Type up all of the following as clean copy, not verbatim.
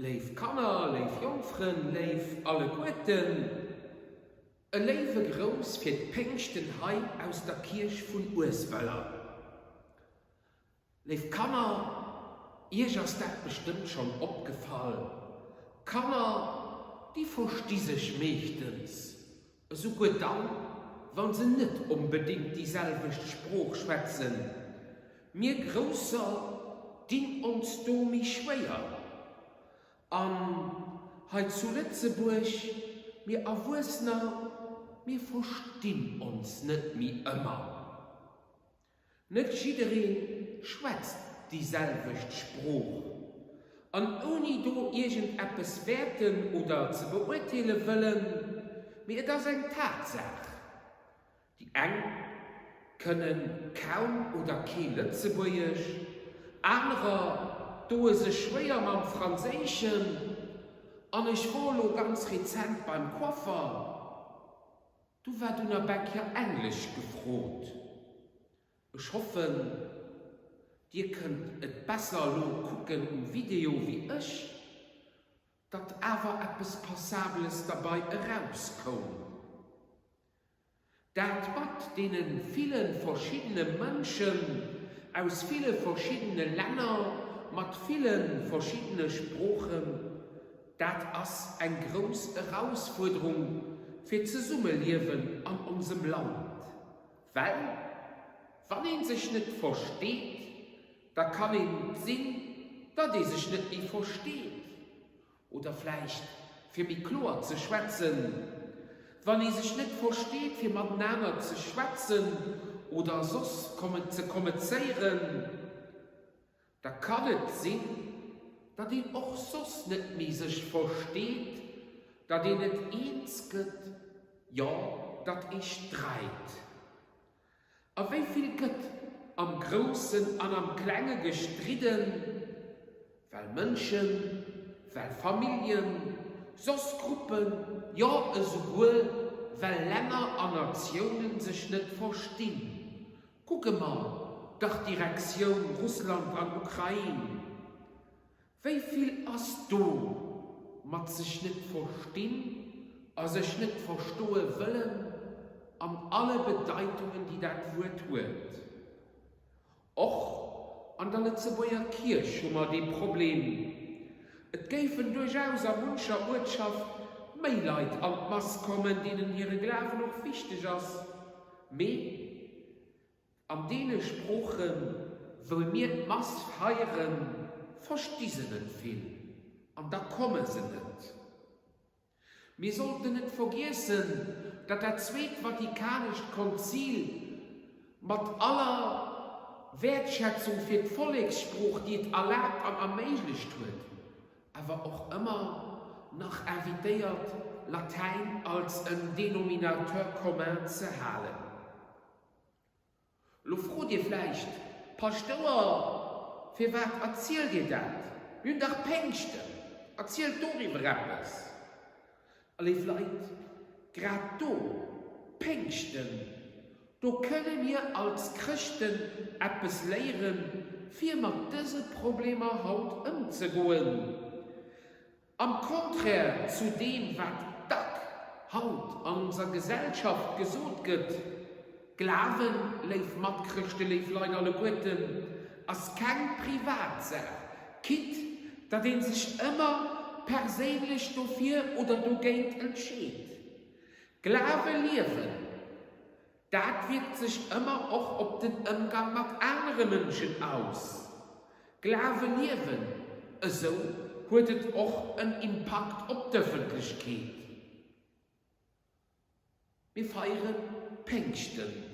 Leif Kanner, leif Jungfren, leif alle Guten. Ein Leife groß für die Pfingsten heim aus der Kirche von Ursweiler. Leif Kanner, ihr ist das bestimmt schon abgefallen. Kanner, die verstehen sich meistens. So gut dann, wenn sie nicht unbedingt dieselbe Spruch schwätzen. Mir Großer, dient uns do mich schwer. Heute zu Lützeburg, mir Erwusner, wir verstehen uns nicht mehr immer. Nicht jeder schwätzt dieselbe Spruch. Und ohne do irgendetwas werten oder zu beurteilen wollen, mir das eine Tatsache. Die einen können kaum oder kein Lützeburgisch, andere do ist es schwer mit dem Französischen und ich war ganz rezent beim Koffer. Du warst in der Bäcker Englisch gefroht. Ich hoffe, ihr könnt es besser gucken im Video wie ich, dass aber etwas Passables dabei herauskommt. Das mit denen vielen verschiedenen Menschen aus vielen verschiedenen Ländern mit vielen verschiedenen Sprachen, das ist eine große Herausforderung für Zusammenleben an unserem Land. Weil, wenn ihn sich nicht versteht, da kann ihn sehen, dass er sich nicht versteht. Oder vielleicht für mich klar zu schwätzen. Wenn er sich nicht versteht, für miteinander zu schwätzen oder sonst zu kommunizieren, da kann es sein, dass ihn auch sonst nicht mehr sich versteht, dass ihn nicht eins gibt, ja, dass ist Streit. Aber wie viel gibt am Großen und am Kleinen gestritten, weil Menschen, weil Familien, sonst Gruppen, ja, sowohl, weil Länder und Nationen sich nicht verstehen. Guck mal, doch Direktion Russland und Ukraine. Wie viel hast du, mit sich nicht verstehen, also sich nicht verstehen wollen, an alle Bedeutungen, die das Wort hat? Auch an der Lützeburger Kirche schon mal die Probleme. Es gäben durchaus an mancher Ortschaft mehr Leute an die Masse kommen, denen ihre Glaube noch wichtig ist. Mehr an denen Sprachen, wo wir die Masse feiern, verstehen sie nicht viel. Und da kommen sie nicht. Wir sollten nicht vergessen, dass das Zweite Vatikanische Konzil mit aller Wertschätzung für den Volksspruch, die es erlaubt und ermöglicht wird, aber auch immer noch erwidert, Latein als ein Denominator commun zu halten. Lo froh dir vielleicht, Pastor, für was erzählt ihr das? Nun nach Pfingsten, erzählt darüber etwas. Alle vielleicht, gerade da, Pfingsten, da können wir als Christen etwas lernen, für mit diesen Problemen heute umzugehen. Am Konträr zu dem, was das heute an unserer Gesellschaft gesucht wird, Glauben, leif Matchristen, leif Leute alle Guten, als kein Privatsache. Kind, da den sich immer persönlich dafür oder dagegen entschied. Glauben leben, das wirkt sich immer auch auf den Umgang mit anderen Menschen aus. Glauben leben, so hat es auch einen Impact auf die Öffentlichkeit. Wir feiern Pfingsten.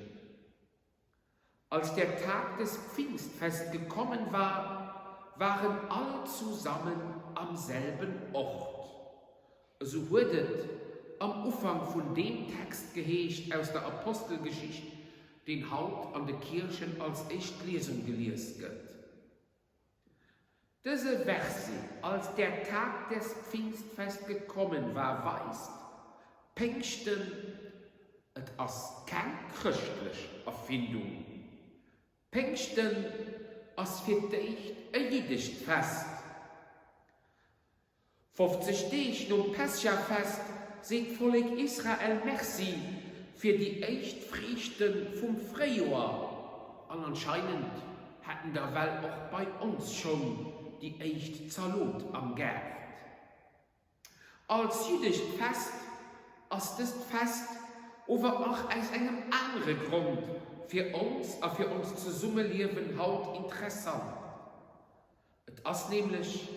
Als der Tag des Pfingstfests gekommen war, waren alle zusammen am selben Ort. So wurde am Anfang von dem Text geheischt aus der Apostelgeschichte, den heute an den Kirchen als Echtlesung gelesen wird. Diese Verse, als der Tag des Pfingstfests gekommen war, weist, Pfingsten ist keine christliche Erfindung. Pfingsten ist für dich ein jüdisches Fest. 50 Tage nun Pescha-Fest seht Volk Israel merci für die Echtfrüchten vom Frühjahr. Und anscheinend hatten der Welt auch bei uns schon die Echt-Salut am Gerd. Als jüdisches Fest ist das Fest aber auch aus einem anderen Grund für uns zusammenleben halt interessant. Es ist nämlich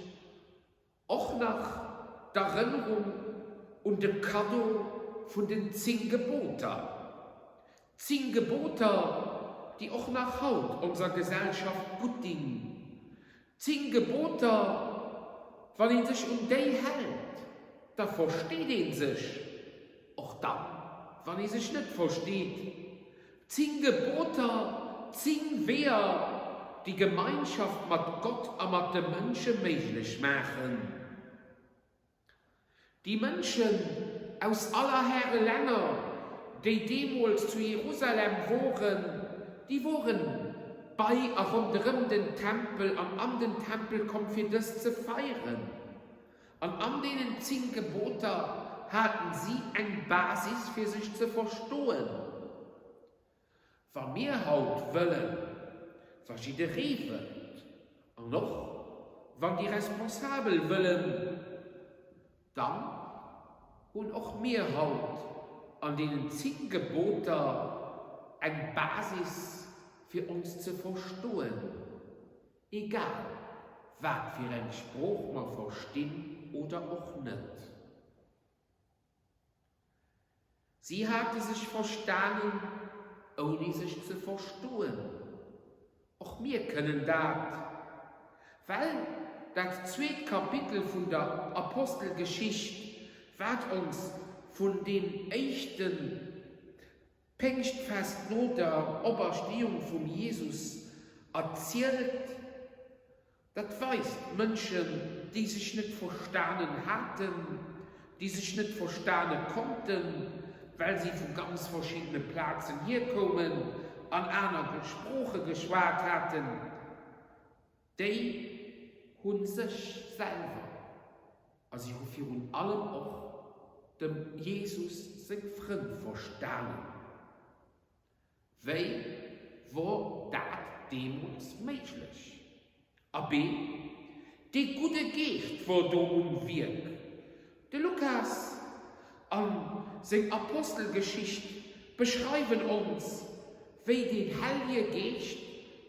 auch nach der Erinnerung und dem Kado von den 10 Geboten. 10 Gebote, die auch nach Haut unserer Gesellschaft gut dienen. 10 Gebote, weil ihn sich um die hält, da versteht ihn sich. Auch dann, wenn ihn sich nicht versteht. 10 Gebote, 10 Wege, die Gemeinschaft mit Gott und mit den Menschen möglich machen. Die Menschen aus aller Herren Länder, die damals zu Jerusalem waren, die waren bei rundherum den Tempel, an den Tempel kommt für das zu feiern. Und an den 10 Geboten hatten sie eine Basis für sich zu verstehen. Wenn wir heute wollen, verschiedene Regeln, und noch, wenn die Responsablen wollen, dann und auch wir heute an den 10 Geboten eine Basis für uns zu verstehen. Egal, was für einen Spruch man verstehen oder auch nicht. Sie hatte sich verstanden, ohne sich zu verstehen. Auch wir können das, weil das 2. Kapitel von der Apostelgeschichte wird uns von den echten Pfingstfest nach der Auferstehung von Jesus erzählt. Das weiß Menschen, die sich nicht verstanden hatten, die sich nicht verstanden konnten, weil sie von ganz verschiedenen Plätzen herkommen, an einer Sprache geschwärzt hatten, die haben sich selber, also sie haben für allem auch dem Jesus sein Freund verstanden. Wie war das damals möglich? Aber die gute Geist war da umwirkt. Der Lukas an seiner Apostelgeschichte beschreiben uns, wie den Heiligen Geist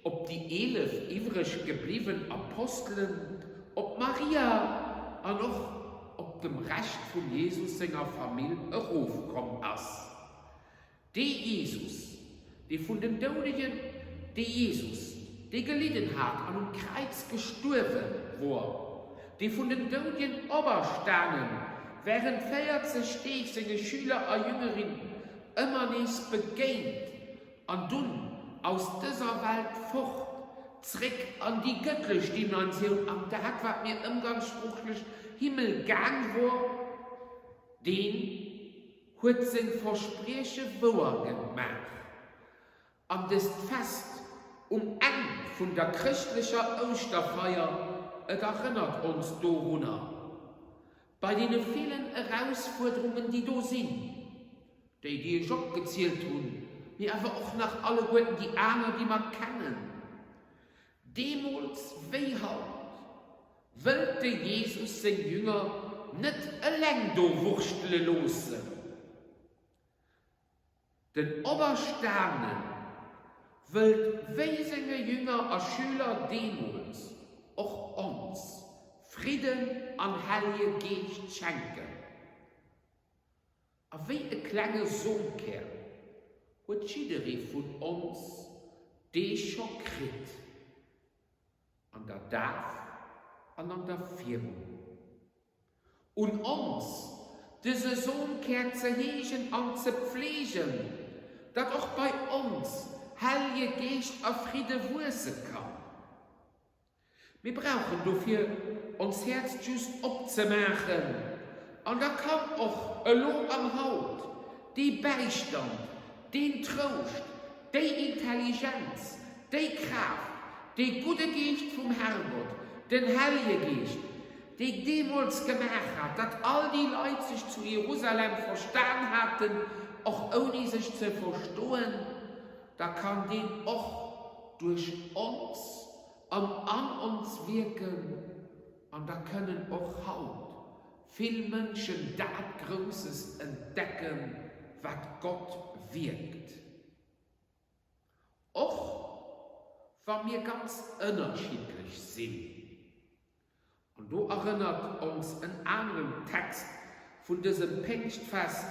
ob die 11 übrig gebliebenen Aposteln, ob Maria und auch ob dem Rest von Jesus seiner Familie heraufgekommen ist. Der Jesus, der von den Toten, der Jesus, der gelitten hat, an dem Kreuz gestorben war, der von den Toten auferstanden, während 40 Tage seine Schüler und Jüngerinnen immer nicht begegnet und dann aus dieser Welt fort, zurück an die göttliche Dimension, am Tag, was mir umgangssprachlich Himmel gegangen war, den hat sein Versprechen wahr gemacht. Und das Fest Ende von der christlichen Osterfeier erinnert uns daran. Bei den vielen Herausforderungen, die da sind, die ich auch gezählt habe, mir aber auch nach alle Guten, die anderen, die man kennen. Demals wie halt, wollte Jesus den Jünger nicht allein da wursteln lassen. Den Obersternen wollte wie seine Jünger und Schüler demals auch uns Frieden und Heilige Geist schenken. Aber wie ein kleiner Sohnkern hat jeder von uns die schon kriegt. An der Darf und an der Firmung. Und uns, diese Sohnkern zu hegen und zu pflegen, dass auch bei uns Heilige Geist auf Friede wachsen kann. Wir brauchen dafür uns Herz just abzumachen. Und da kann auch ein Lob am Haut, die Beistand, den Trost, die Intelligenz, die Kraft, die gute Geist vom Herrgott, den Heiligen Geist, die damals gemacht hat, dass all die Leute sich zu Jerusalem verstanden hatten, auch ohne sich zu verstehen, da kann den auch durch uns und an uns wirken. Und da können auch Haut viele Menschen das Großes entdecken, was Gott wirkt. Auch wenn wir ganz unterschiedlich sind. Und du erinnert uns einen anderen Text von diesem Pfingstfest,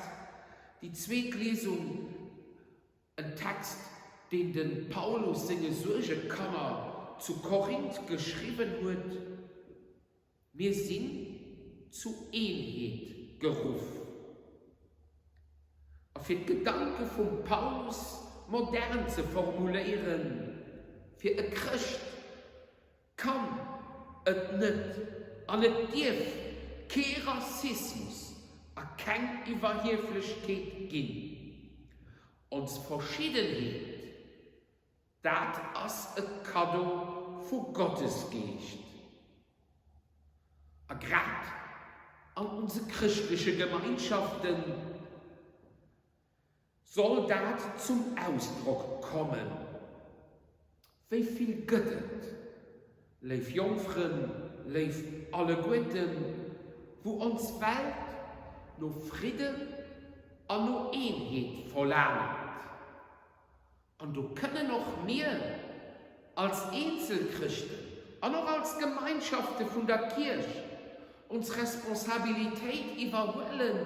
die Zweitlesung, ein Text, den Paulus seine Sorgenkammer zu Korinth geschrieben hat. Wir sind zu Einheit gerufen. Auf den Gedanken von Paulus modern zu formulieren, für ein Christ kann es nicht, an es darf kein Rassismus, keine Überheblichkeit geben. Uns Verschiedenheit, das ist ein Cadeau von Gottes Geist. Gerade an unsere christlichen Gemeinschaften soll das zum Ausdruck kommen. Wie viel göttet, leif Jungfrauen, leif alle Guten, wo uns Welt nur Frieden und nur Einheit verlangt. Und du können noch mehr als Einzelchristen und auch als Gemeinschaften von der Kirche uns Responsabilität überholen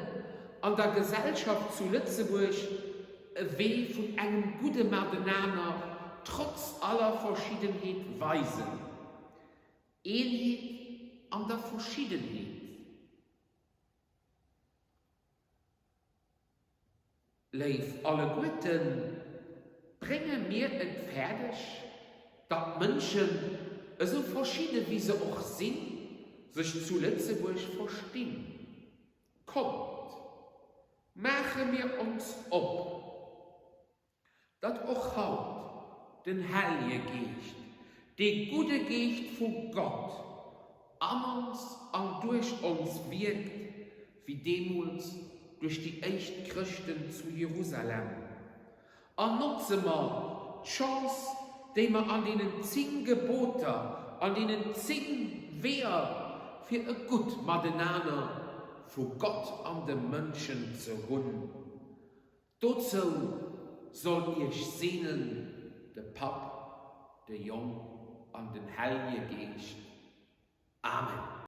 an der Gesellschaft zu Lützeburg, wie von einem guten Miteinander trotz aller Verschiedenheit weisen. Einheit an der Verschiedenheit. Leif alle Guten, bringen mir es fertig, dass Menschen, so verschieden wie sie auch sind, sich zu Lützeburg verstehen. Kommt, machen wir uns ob, dass auch Haut den Heilige Geist, die gute Geist von Gott, an uns und durch uns wirkt, wie demals durch die echten Christen zu Jerusalem. Und nutzen wir die Chance, die wir an den 10 Geboten, an den 10 Wehren für ein gut miteinander von Gott an den Menschen zu ruhen. Dazu soll ich sehnen, der Pap, der Jung und den Heiligen Geist. Amen.